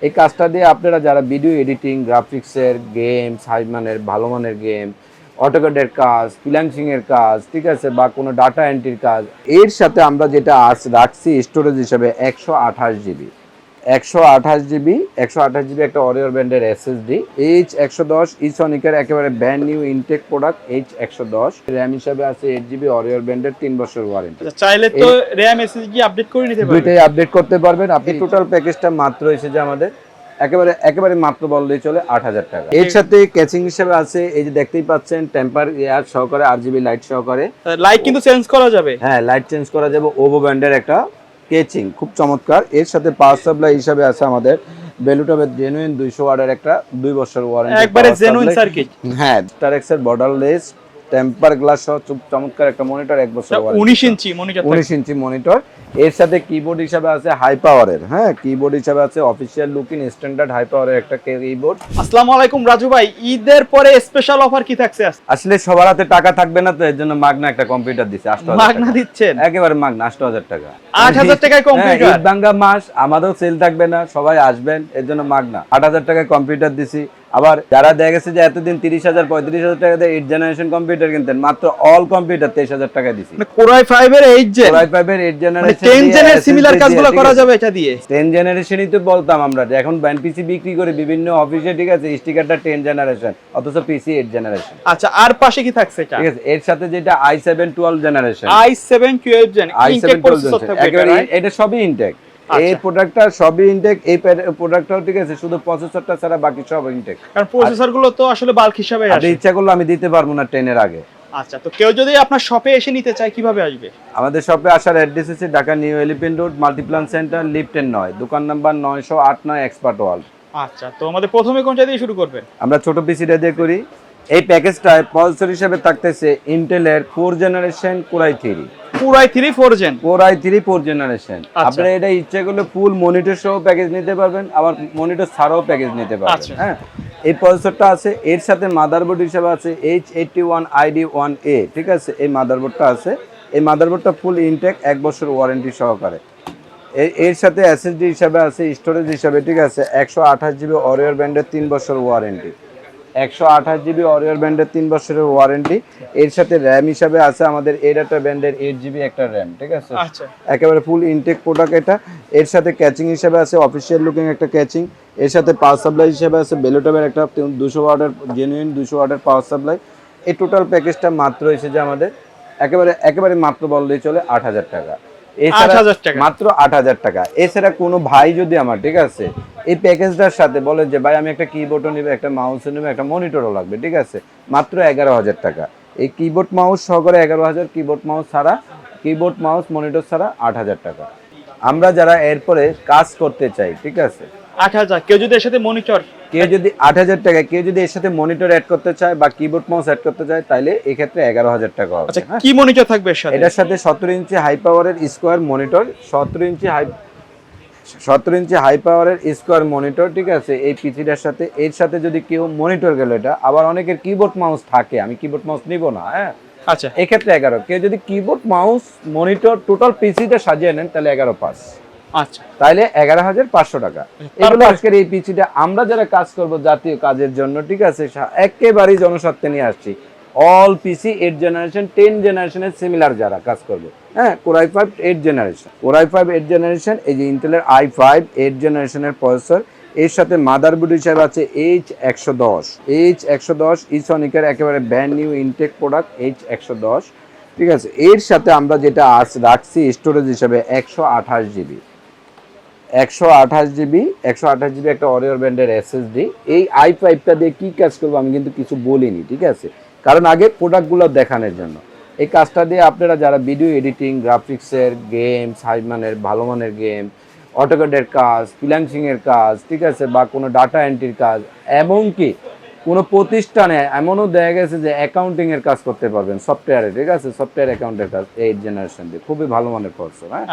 এই কাজটা দিয়ে আপনারা যারা ভিডিও এডিটিং, গ্রাফিক্সের, গেমস, হাই মানের ভালো মানের গেম, অটোক্যাডের কাজ, ফ্রিল্যান্সিং এর কাজ, ঠিক আছে, বা কোনো ডাটা এন্ট্রির কাজ, এর সাথে আমরা যেটা রাখছি স্টোরেজ হিসাবে 128 জিবি। 128 জিবি একটা অরিওর ব্র্যান্ডের এসএসডি H110 ইসনিকের একেবারে brand new Intech product H110। RAM হিসাবে আছে 8 জিবি অরিওর ব্র্যান্ডের 3 বছর ওয়ারেন্টি। চাইলে তো র্যাম এসএসডি আপডেট করে নিতে পারবেন, দুইটাই আপডেট করতে পারবেন আপনি। টোটাল প্যাকেজটা মাত্র এসেছে আমাদের একেবারে মাত্র বললেই চলে 8,000 টাকা। এর সাথে ক্যাচিং হিসেবে আছে এই যে দেখতেই পাচ্ছেন টেম্পার এয়ার সহকারে, RGB লাইট সহকারে। লাইট কিন্তু চেঞ্জ করা যাবে, হ্যাঁ লাইট চেঞ্জ করা যাবে। ওভো ব্র্যান্ডের একটা কেচিং খুব চমৎকার। এর সাথে পাওয়ার সাপ্লাই হিসাবে আছে আমাদের বেলুটবের জেনুইন 200 ওয়াটের একটা 2 বছর ওয়ারেন্টি, একবারে জেনুইন সার্কিট। হ্যাঁ স্টারেক্স এর বর্ডারলেস টেম্পার গ্লাস সহ চমৎকার একটা মনিটর, 1 বছর warranty, 19 inch monitor, 19 inch monitor. এর সাথে কিবোর্ড হিসাবে আছে হাই পাওয়ারের, হ্যাঁ কিবোর্ড হিসাবে আছে অফিশিয়াল লুকিং স্ট্যান্ডার্ড হাই পাওয়ারের একটা কিবোর্ড। আসসালামু আলাইকুম রাজু ভাই, ঈদের পরে স্পেশাল অফার কি থাকছে? আসলে সবার হাতে টাকা থাকবে না, তো এর জন্য মাগনা একটা কম্পিউটার দিছে। 8,000 মাগনা দিচ্ছেন? একেবারে মাগনা 8,000 টাকা। 8,000 টাকায় কম্পিউটার? ঈদ ভাঙ্গা মাস, আমাদেরও সেল থাকবে না, সবাই আসবেন, এর জন্য মাগনা 8,000 টাকায় কম্পিউটার দিছি। আবার যারা দেখা গেছে যে এতদিন 30,000 35,000 টাকা দিয়ে 8 জেনারেশন কম্পিউটার কিনতেন, মাত্র অল কম্পিউটার 23,000 টাকা দিছি। কোরাই 5 এর 8 জেন, কোরাই 5 এর 8 জেনারেশন 10 জেনের সিমিলার কাজগুলো করা যাবে এটা দিয়ে। 10 জেনারেশনই তো বলতাম আমরা, যে এখন ব্যান্ড পিসি বিক্রি করে বিভিন্ন অফিসে, ঠিক আছে, স্টিকারটা 10 জেনারেশন অথচ পিসি 8 জেনারেশন। আচ্ছা, আর পাশে কি থাকছে এটা? ঠিক আছে, এর সাথে যেটা i7 12 generation, i7 12 gen intact processor থাকবে, এটা সবই ইনটেক। এই প্রোডাক্টটা সবই ইনটেক। এই প্রোডাক্টটাও ঠিক আছে, শুধু প্রসেসরটা ছাড়া বাকি সব ইনটেক। কারণ প্রসেসর গুলো তো আসলে বাল্ক হিসাবে আসে। ইচ্ছা করলে আমি দিতে পারবো না 10 এর আগে। আচ্ছা, তো কেউ যদি আপনার শপে এসে নিতে চায় কিভাবে আসবে? আমাদের শপে আসার অ্যাড্রেস হচ্ছে Dhaka new elephant road, Multiplan centre, lift 9, দোকান নাম্বার 908 এক্সপার্ট ওয়ার্ল্ড। আচ্ছা, তো আমাদের প্রথমে কোনটা দিয়ে শুরু করবেন? আমরা ছোট পিসিটা দিয়ে করি। এই প্যাকেজটায় প্রসেসর হিসেবে থাকতেছে ইন্টেলের 4 generation core i 3, core i 3 4 gen, core i 3 4 generation. আপনারা এটা ইচ্ছে করলে ফুল মনিটর সহ প্যাকেজ নিতে পারবেন, আবার মনিটর ছাড়াও প্যাকেজ নিতে পারবেন। হ্যাঁ, এই প্রসেসরটা আছে। এর সাথে মাদারবোর্ড হিসেবে আছে H81ID1A, ঠিক আছে, এই মাদারবোর্ডটা আছে। এই মাদারবোর্ডটা ফুল ইনটেক 1 বছর ওয়ারেন্টি সহকারে। এর সাথে এসএসডি হিসাবে আছে, স্টোরেজ হিসাবে, ঠিক আছে, 128 জিবি অরিওর ব্র্যান্ডের 3 বছর ওয়ারেন্টি, 128 জিবি অরিওর ব্র্যান্ডের 3 বছরের ওয়ারেন্টি। এর সাথে র্যাম হিসাবে আছে আমাদের এডাটা ব্র্যান্ডের 8 জিবি একটা র্যাম, ঠিক আছে, একেবারে ফুল ইনটেক প্রোডাক্ট এটা। এর সাথে ক্যাচিং হিসাবে আছে অফিশিয়াল লুকিং একটা ক্যাচিং। এর সাথে পাওয়ার সাপ্লাই হিসাবে আছে বেলুটবের একটা 200 ওয়াটের জেনুইন 200 ওয়াটের পাওয়ার সাপ্লাই। এই টোটাল প্যাকেজটা মাত্র এসেছে আমাদের একেবারে মাত্র বললেই চলে 8,000 টাকা। মাত্র 8,000 টাকা। এছাড়া কোনো ভাই যদি আমার, ঠিক আছে, এই প্যাকেজটার সাথে বলে যে ভাই আমি একটা কিবোর্ডও নিব, একটা মাউসও নিব, একটা মনিটরও লাগবে, ঠিক আছে, মাত্র 11,000 টাকা। এই কিবোর্ড মাউস সহকারে 11,000, কিবোর্ড মাউস ছাড়া, কিবোর্ড মাউস মনিটর ছাড়া 8,000 টাকা। আমরা যারা এরপরে কাজ করতে চাই, ঠিক আছে, 8,000। কেউ যদি এর সাথে মনিটর, কেউ যদি 8,000 টাকা, কেউ যদি এর সাথে মনিটর অ্যাড করতে চায় বা কিবোর্ড মাউস অ্যাড করতে চায়, তাইলে এই ক্ষেত্রে 11,000 টাকা হবে। আচ্ছা, কি মনিটর থাকবে এর সাথে? এটার সাথে 17 ইঞ্চি হাই পাওয়ারের স্কোয়ার মনিটর, 17 ইঞ্চি হাই পাওয়ারের স্কোয়ার মনিটর, ঠিক আছে, এই পিসিটার সাথে। এর সাথে যদি কেউ মনিটর গেল, এটা আবার অনেকের কিবোর্ড মাউস থাকে, আমি কিবোর্ড মাউস নিব না, হ্যাঁ, আচ্ছা, এই ক্ষেত্রে 11। কেউ যদি কিবোর্ড মাউস মনিটর টোটাল পিসিটা সাজিয়ে নেন, তাহলে 11 পাস। আচ্ছা, তাইলে 11,500 টাকা। এগুলো আজকের এই পিসিটা আমরা যারা কাজ করব জাতীয় কাজের জন্য, ঠিক আছে, একেবারেই জনস্বার্থে নিয়ে আসছি। অল পিসি 8 জেনারেশন 10 জেনারেশনের সিমিলার যারা কাজ করবে, হ্যাঁ, কোরাই 5 8 জেনারেশন, কোরাই 5 8 জেনারেশন। এই যে ইন্টেলের i5 8 জেনারেশনের প্রসেসর। এর সাথে মাদারবোর্ড হিসেবে আছে H110 ইসনিকের একেবারে brand new Intech product H110, ঠিক আছে। এর সাথে আমরা যেটা রাখছি স্টোরেজ হিসেবে 128 জিবি, 128 জিবি একটা অরিওর ব্র্যান্ডের এসএসডি। এই i5টা দিয়ে কি কাজ করবো আমি কিন্তু কিছু বলিনি, ঠিক আছে, কারণ আগে প্রোডাক্টগুলো দেখানোর জন্য। এই কাজটা দিয়ে আপনারা যারা ভিডিও এডিটিং, গ্রাফিক্সের, গেমস, হাই মানের ভালো মানের গেম, অটোক্যাডের কাজ, ফ্রিল্যান্সিং এর কাজ, ঠিক আছে, বা কোনো ডাটা এন্ট্রির কাজ, এমনকি কোনো প্রতিষ্ঠানে এমনও দেখা গেছে যে অ্যাকাউন্টিং এর কাজ করতে পারবেন সফটওয়্যারে, ঠিক আছে, সফটওয়্যার অ্যাকাউন্টের কাজ 8 জেনারেশন দিয়ে খুবই ভালো মানের প্রসেসর। হ্যাঁ,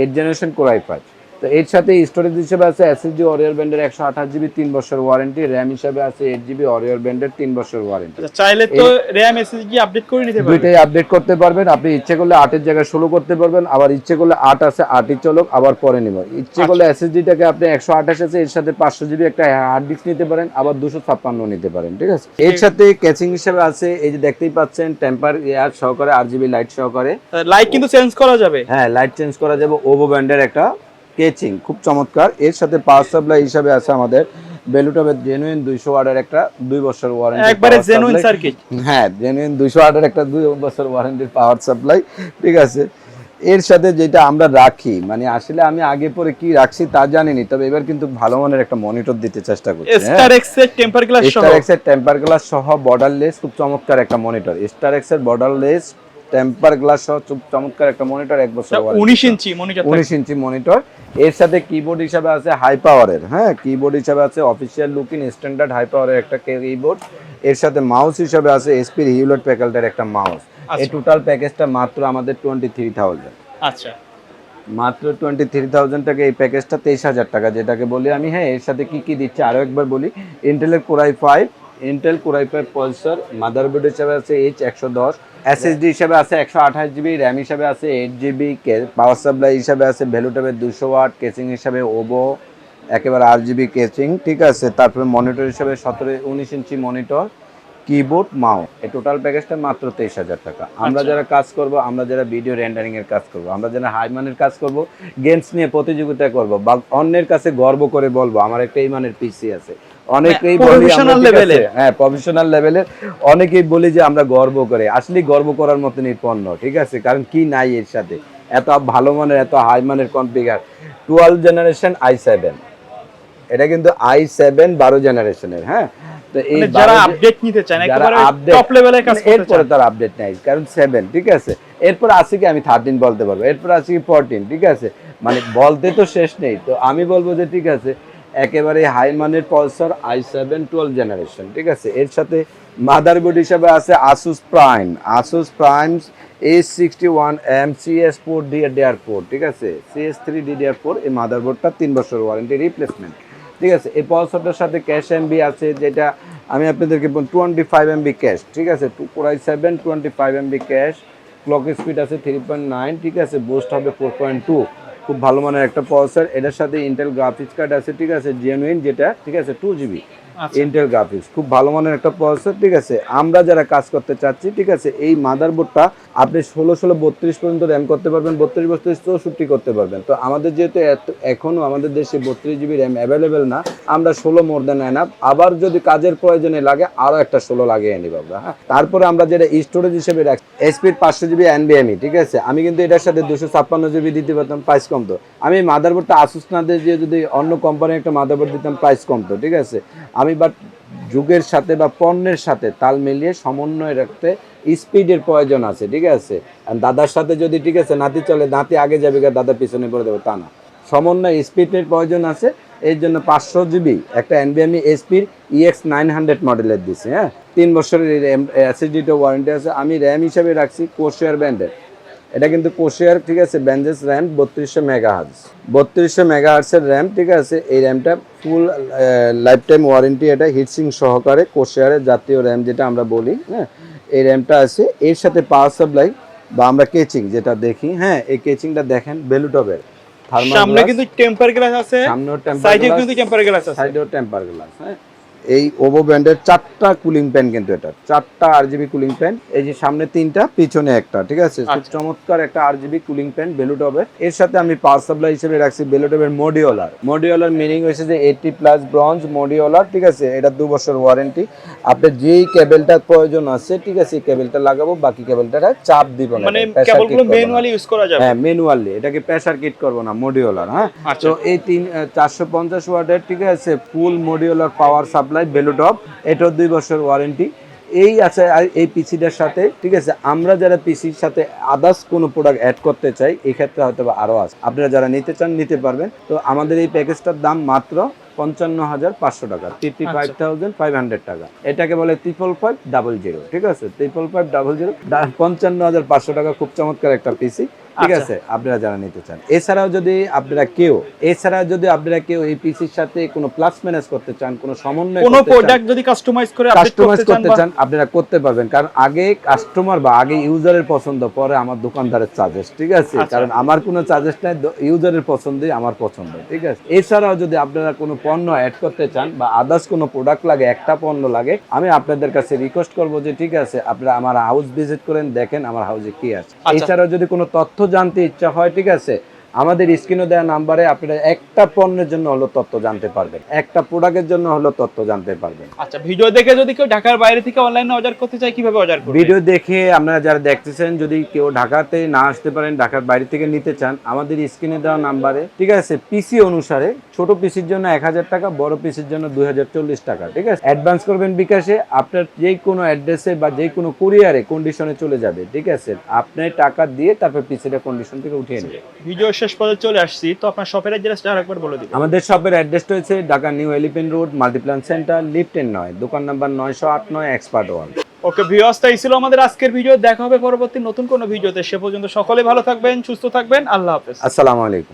8 জেনারেশন কোরাই 5। তো এর সাথে স্টোরেজ হিসেবে আছে এসএসডি ওরিয়র ব্যান্ডের 128 জিবি 3 বছর ওয়ারেন্টি, র‍্যাম হিসেবে আছে 8 জিবি ওরিয়র ব্যান্ডের 3 বছর ওয়ারেন্টি। আচ্ছা, চাইলে তো র‍্যাম এসএসডি আপডেট করে নিতে পারবেন, দুইটাই আপডেট করতে পারবেন। আপনি ইচ্ছে করলে 8 এর জায়গায় 16 করতে পারবেন, আবার ইচ্ছে করলে 8 আছে 8ই চলুক আবার পরে নিব। ইচ্ছে করলে এসএসডিটাকে আপনি 128 আছে এর সাথে 500 জিবি একটা হার্ড ডিস্ক নিতে পারেন, আবার 256 নিতে পারেন, ঠিক আছে। এর সাথে ক্যাচিং হিসেবে আছে এই যে দেখতেই পাচ্ছেন টেম্পার এয়ার সহকারে, আরজিবি লাইট সহকারে। লাইট কিন্তু চেঞ্জ করা যাবে, হ্যাঁ লাইট চেঞ্জ করা যাবে। ওভো ব্র্যান্ডের একটা কেচিং খুব চমৎকার। এর সাথে পাওয়ার সাপ্লাই হিসাবে আছে আমাদের বেলুটবের জেনুইন 200 ওয়াটের একটা 2 বছর ওয়ারেন্টি, একবারে জেনুইন সার্কিট। হ্যাঁ জেনুইন 200 ওয়াটের একটা 2 বছর ওয়ারেন্টির পাওয়ার সাপ্লাই, ঠিক আছে। এর সাথে যেটা আমরা রাখি, মানে আসলে আমি আগে পরে কি রাখছি তা জানিনি, তবে এবার কিন্তু ভালো মানের একটা মনিটর দিতে চেষ্টা করছি। স্টার এক্স এর টেম্পার গ্লাস সহ, স্টার এক্স এর টেম্পার গ্লাস সহ বর্ডারলেস খুব চমৎকার একটা মনিটর। স্টার এক্স এর বর্ডারলেস টেম্পার গ্লাস সহ চমৎকার একটা মনিটর, 1 বছর warranty, 19 inch monitor, 19 inch monitor. এর সাথে কিবোর্ড হিসাবে আছে হাই পাওয়ারের, হ্যাঁ কিবোর্ড হিসাবে আছে অফিশিয়াল লুকিং স্ট্যান্ডার্ড হাই পাওয়ারের একটা কিবোর্ড। এর সাথে মাউস হিসাবে আছে এসপির হিউলেট প্যাকেলটার একটা মাউস। এই টোটাল প্যাকেজটা মাত্র আমাদের 23,000। আচ্ছা, মাত্র 23,000 টাকা এই প্যাকেজটা, 23,000 টাকা যেটাকে বলি আমি। হ্যাঁ এর সাথে কি কি দিচ্ছে আরো একবার বলি। ইন্টেলের core i5, Intel core i5 processor, motherboard হিসাবে আছে H110, এসএসডি হিসাবে আছে 128 জিবি, র‍্যাম হিসাবে আছে 8 জিবি, পাওয়ার সাপ্লাই হিসাবে আছে ভ্যালুটেবের 200 ওয়াট, কেচিং হিসাবে ওভো একেবারে RGB কেচিং, ঠিক আছে। তারপরে মনিটর হিসাবে 19 ইঞ্চি মনিটর, কিবোর্ড, মাউস। এই টোটাল প্যাকেজটা মাত্র 23,000 টাকা। আমরা যারা কাজ করব, আমরা যারা ভিডিও রেন্ডারিং এর কাজ করব, আমরা যারা হাই মানের কাজ করব, গেমস নিয়ে প্রতিযোগিতা করব, বা অন্যের কাছে গর্ব করে বলবো আমার একটা এই মানের পিসি আছে, অনেকেই বলি প্রফেশনাল লেভেলে, হ্যাঁ প্রফেশনাল লেভেলের, অনেকেই বলি যে আমরা গর্ব করে, আসলে গর্ব করার মতনই পণ্য, ঠিক আছে। কারণ কি নাই এর সাথে, এত ভালো মানের এত হাই মানের কনফিগার। 12 জেনারেশন i7, এটা কিন্তু i7 12 জেনারেশনের, হ্যাঁ। তো এই যারা আপডেট নিতে চান, একেবারে টপ লেভেলের কাজ করতে চান, এরপরে তার আপডেট নাই, কারণ 7, ঠিক আছে। এরপর আছে কি আমি 13 বলতে পারবো, এরপর আছে কি 14, ঠিক আছে। মানে বলতে তো শেষ নেই। তো আমি বলবো যে ঠিক আছে একেবারে হাই মানের প্রসেসর i7 12 জেনারেশন, ঠিক আছে। এর সাথে মাদারবোর্ড হিসাবে আছে Asus Prime A61M CS4 DDR4, ঠিক আছে, CS3 DDR4। এই মাদারবোর্ডটা 3 বছর ওয়ারেন্টি রিপ্লেসমেন্ট, ঠিক আছে। এই প্রসেসরটার সাথে ক্যাশ এমবি আছে, যেটা আমি আপনাদেরকে 25 এমবি ক্যাশ, ঠিক আছে। Core i7 25 MB cash, clock speed আছে 3.9, ঠিক আছে। বুস্ট হবে 4.2, খুব ভালো মানের একটা প্রসেসর। এটার সাথে ইন্টেল গ্রাফিক্স কার্ড আছে, ঠিক আছে, জেনুইন যেটা, ঠিক আছে, 2 জিবি ইন্টেল গ্রাফিক্স, খুব ভালো মানের একটা প্রসেসর, ঠিক আছে। আমরা যারা কাজ করতে চাচ্ছি, ঠিক আছে, এই মাদারবোর্ডটা আপনি 16 32 পর্যন্ত র্যাম করতে পারবেন, 32 64 করতে পারবেন। তো আমাদের যেহেতু এখনো আমাদের দেশে 32 জিবি র্যাম অ্যাভেলেবেল না, আমরা 16 মোর দেন এনাফ। আবার যদি কাজের প্রয়োজনে লাগে আরো একটা 16 লাগিয়ে নিব আমরা, হ্যাঁ। তারপরে আমরা যেটা স্টোরেজ হিসেবে রাখছি স্পিড 500 জিবি NVMe, ঠিক আছে। আমি কিন্তু এটার সাথে 256 জিবি দিতে পারতাম, প্রাইস কম তো। আমি মাদারবোর্ডটা আসুস না দিয়ে যদি অন্য কোম্পানির একটা মাদারবোর্ড দিতাম, প্রাইস কম তো, ঠিক আছে। আমি বাট যুগের সাথে বা পণ্যের সাথে তাল মিলিয়ে সমন্বয় রাখতে স্পিডের প্রয়োজন আছে, ঠিক আছে। দাদার সাথে যদি, ঠিক আছে, নাতি চলে নাতি আগে যাবে, দাদা পিছনে পড়ে দেবে, তা না। সমন্বয় স্পিডের প্রয়োজন আছে, এর জন্য 500 জিবি একটা NVMe এসপির EX900 মডেলের দিচ্ছে, হ্যাঁ। 3 বছরের এসএসডিটা ওয়ারেন্টি আছে। আমি র্যাম হিসাবে রাখছি কোরশেয়ার ব্র্যান্ডের, এটা কিন্তু কোরশেয়ার, ঠিক আছে, ব্যান্ডেজ র্যাম 3200 মেগাহার্জ, 3200 মেগাহার্জের র্যাম, ঠিক আছে। এই র্যামটা ফুল লাইফ টাইম ওয়ারেন্টি, এটা হিটসিং সহকারে কোরশেয়ারের জাতীয় র্যাম যেটা আমরা বলি, হ্যাঁ। এই র্যামটা আছে। এর সাথে পাওয়ার সাপ্লাই বা আমরা কেচিং যেটা দেখি, হ্যাঁ, এই কেচিংটা দেখেন বেলুটবের, সামনে কিন্তু টেম্পার গ্লাস আছে, সাইডেও কিন্তু টেম্পার গ্লাস আছে, সাইডেও টেম্পার গ্লাস, হ্যাঁ। এই ওভো ব্র্যান্ডের 4টা কুলিং ফ্যান, কিন্তু এটা 4টা RGB কুলিং ফ্যান, এই যে সামনে 3টা পিছনে একটা, ঠিক আছে। খুব চমৎকার একটা RGB কুলিং ফ্যান বেলুটবের। এর সাথে আমি পাওয়ার সাপ্লাই হিসেবে রাখছি বেলুটবের মডিউলার মিনিং হয়েছে যে 80+ ব্রঞ্জ মডিউলার, ঠিক আছে। এটা 2 বছর ওয়ারেন্টি। আপনার যেই কেবলটার প্রয়োজন আছে, ঠিক আছে, এই কেবলটা লাগাবো, বাকি কেবলটা চাপ দিব না, মানে কেবলগুলো ম্যানুয়ালি ইউজ করা যাবে, হ্যাঁ ম্যানুয়ালি, এটাকে প্রেসার কিট করব না, মডিউলার, হ্যাঁ। তো এই 450 ওয়াটের, ঠিক আছে, ফুল মডিউলার পাওয়ার সাপ্লাই বেলুটপ, এটাও 2 বছর ওয়ারেন্টি। এই আছে এই পিসিটার সাথে, ঠিক আছে। আমরা যারা পিসির সাথে আদার্স কোনো প্রোডাক্ট অ্যাড করতে চাই, এই ক্ষেত্রে হয়তো আরো আছে, আপনারা যারা নিতে চান নিতে পারবেন। তো আমাদের এই প্যাকেজটার দাম মাত্র 55,500 টাকা, 55,500 টাকা। এটাকে বলে 55,500, ঠিক আছে, 55,500, 55,500 টাকা। খুব চমৎকার একটা পিসি। ঠিক আছে, আপনারা যারা নিতে চান। এছাড়াও যদি আপনারা কেউ এই পিসির সাথে কোনো প্লাস মাইনাস করতে চান, কোনো সমন্বয় কোনো প্রোডাক্ট যদি কাস্টমাইজ করতে চান আপনারা করতে পারবেন। কারণ আগে কাস্টমার বা আগে ইউজারের পছন্দ, পরে আমার দোকানদারের চার্জেস, ঠিক আছে? কারণ আমার কোনো চার্জেস নাই, ইউজারের পছন্দই আমার পছন্দ, ঠিক আছে? এছাড়াও যদি আপনারা কোনো পণ্য অ্যাড করতে চান বা আদার্স কোনো প্রোডাক্ট লাগে, একটা পণ্য লাগে, আমি আপনাদের কাছে রিকোয়েস্ট করব যে ঠিক আছে আপনারা আমার হাউস ভিজিট করেন, দেখেন আমার হাউসে কি আছে। এছাড়াও যদি কোনো তথ্য জানতে ইচ্ছা হয়, ঠিক আছে, আমাদের স্ক্রিনে দেওয়া নাম্বারে আপনারা একটা পণ্যের জন্য হলো তথ্য জানতে পারবেন, একটা প্রোডাক্টের জন্য হলো তথ্য জানতে পারবেন। আচ্ছা, ভিডিও দেখে যদি কেউ ঢাকার বাইরে থেকে অনলাইনে অর্ডার করতে চায় কিভাবে অর্ডার করবে? ভিডিও দেখে আপনারা যারা দেখতেছেন, যদি কেউ ঢাকাতে না আসতে পারেন, ঢাকার বাইরে থেকে নিতে চান, আমাদের স্ক্রিনে দেওয়া নাম্বারে, ঠিক আছে, পিসি অনুসারে ছোট পিসির জন্য 1000 টাকা, বড় পিসির জন্য 2040 টাকা, ঠিক আছে? অ্যাডভান্স করবেন বিকাশে, আপনার যে কোনো অ্যাড্রেসে বা যে কোনো কুরিয়ারে কন্ডিশনে চলে যাবে, ঠিক আছে? আপনি টাকা দিয়ে তারপর পিসিটা কন্ডিশন থেকে উঠিয়ে নেবেন। ভিডিও শেষ পর্যন্ত চলে আসছি, তো আপনার শপের অ্যাড্রেসটা আরেকবার বলে দিন। আমাদের শপের অ্যাড্রেসটা হচ্ছে Dhaka new elephant road, Multiplan centre, lift 9, দোকান number 908 expert world. Okay viewers, এই ছিল আমাদের আজকের ভিডিও। দেখা হবে পরবর্তী নতুন কোনো ভিডিওতে। সে পর্যন্ত সকলে ভালো থাকবেন, সুস্থ থাকবেন। আল্লাহ হাফেজ। আসসালামু আলাইকুম।